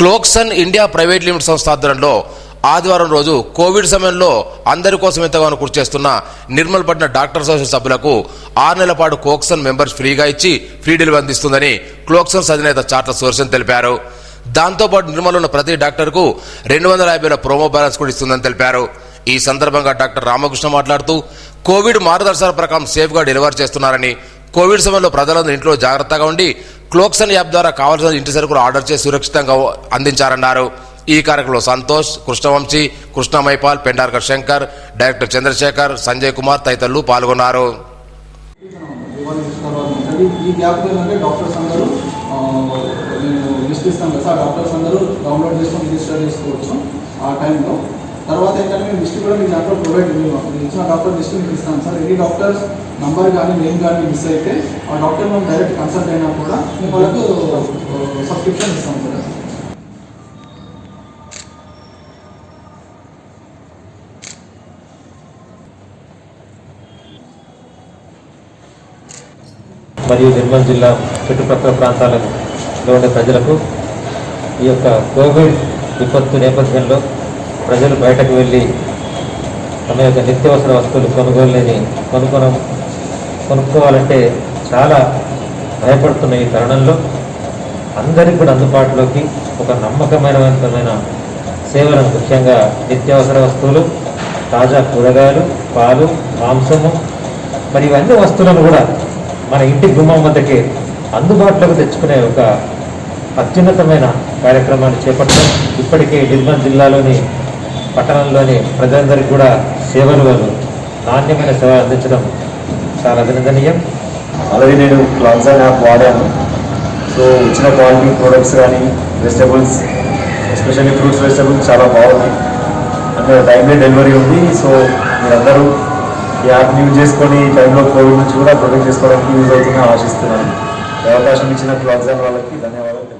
క్లోక్సన్ India private limited సంస్థ ఆధ్వర్యంలో ఆదివారం రోజు కోవిడ్ సమయంలో అందరి కోసం ఎంతగానో కృషి చేస్తున్న నిర్మల్పట్నం డాక్టర్ అసోసియేషన్ సభ్యులకు 6 నెలల పాటు క్లోక్సన్ మెంబర్స్ ఫ్రీగా ఇచ్చి ఫ్రీ డెలివరీ అందిస్తుందని క్లోక్సన్ అధినేత చాట్ల సుదర్శన్ తెలిపారు. దాంతోపాటు నిర్మల్ ఉన్న ప్రతి డాక్టర్కు 250 ప్రోమో బ్యాలెన్స్ కూడా ఇస్తుందని తెలిపారు. ఈ సందర్భంగా డాక్టర్ రామకృష్ణ మాట్లాడుతూ కోవిడ్ మార్గదర్శకాల ప్రకారం సేఫ్గా డెలివరీ చేస్తున్నారని, కోవిడ్ సమయంలో ప్రజలందరూ ఇంట్లో జాగ్రత్తగా ఉండి క్లోక్సన్ యాప్ ద్వారా కావాల్సిన ఇంటి సరుకులు ఆర్డర్ చేసి సురక్షితంగా అందించారన్నారు. ఈ కార్యక్రమంలో సంతోష్, కృష్ణవంశీ, కృష్ణ మైపాల్, పెండార్కర్ శంకర్, డైరెక్టర్ చంద్రశేఖర్, సంజయ్ కుమార్ తదితరులు పాల్గొన్నారు. ఈ గ్యాప్ డాక్టర్స్ అందరూ లిస్ట్ ఇస్తాం కదా, ఆ డాక్టర్స్ అందరూ డౌన్లోడ్ చేసుకొని రిజిస్టర్ చేసుకోవచ్చు. ఆ టైంలో తర్వాత ఏంటంటే మేము లిస్ట్ కూడా మీకు దాంట్లో ప్రొవైడ్ ఇచ్చిన డాక్టర్ లిస్ట్ మీకు ఇస్తాం సార్. ఎనీ డాక్టర్స్ నంబర్ కానీ నేమ్ కానీ మిస్ అయితే ఆ డాక్టర్ మేము డైరెక్ట్ కన్సల్ట్ అయినా కూడా మేము వాళ్ళకు సబ్స్క్రిప్షన్ ఇస్తాం సార్. మరియు నిర్మల్ జిల్లా చుట్టుపక్కల ప్రాంతాలలో ఉండే ప్రజలకు ఈ యొక్క కోవిడ్ విపత్తు నేపథ్యంలో ప్రజలు బయటకు వెళ్ళి తమ యొక్క నిత్యావసర వస్తువులు కొనుక్కోవాలంటే చాలా భయపడుతున్న ఈ తరుణంలో అందరికీ కూడా అందుబాటులోకి ఒక నమ్మకమైన సేవలను, ముఖ్యంగా నిత్యావసర వస్తువులు, తాజా కూరగాయలు, పాలు, మాంసము మరి ఇవన్నీ వస్తువులను కూడా మన ఇంటి గుమ్మం వద్దకే అందుబాటులోకి తెచ్చుకునే ఒక అత్యున్నతమైన కార్యక్రమాన్ని చేపట్టడం ఇప్పటికే నిర్మల్ జిల్లాలోని పట్టణంలోని ప్రజలందరికీ కూడా నాణ్యమైన సేవలు అందించడం చాలా అభినందనీయం. అలాగే నేను క్లోక్సన్ యాప్ వాడాను. సో ఇచ్చిన క్వాలిటీ ప్రొడక్ట్స్ కానీ వెజిటబుల్స్, ఎస్పెషల్లీ ఫ్రూట్స్, వెజిటబుల్స్ చాలా బాగుంది అంటే టైమ్లీ డెలివరీ ఉంది. సో మీరందరూ ఈ యాప్ని యూజ్ చేసుకొని టైంలో కోవిడ్ నుంచి కూడా ప్రొటెక్ట్ చేసుకోవడానికి యూజ్ అవుతుందని ఆశిస్తున్నాను. అవకాశం ఇచ్చిన క్లోక్సన్ వాళ్ళకి ధన్యవాదాలు.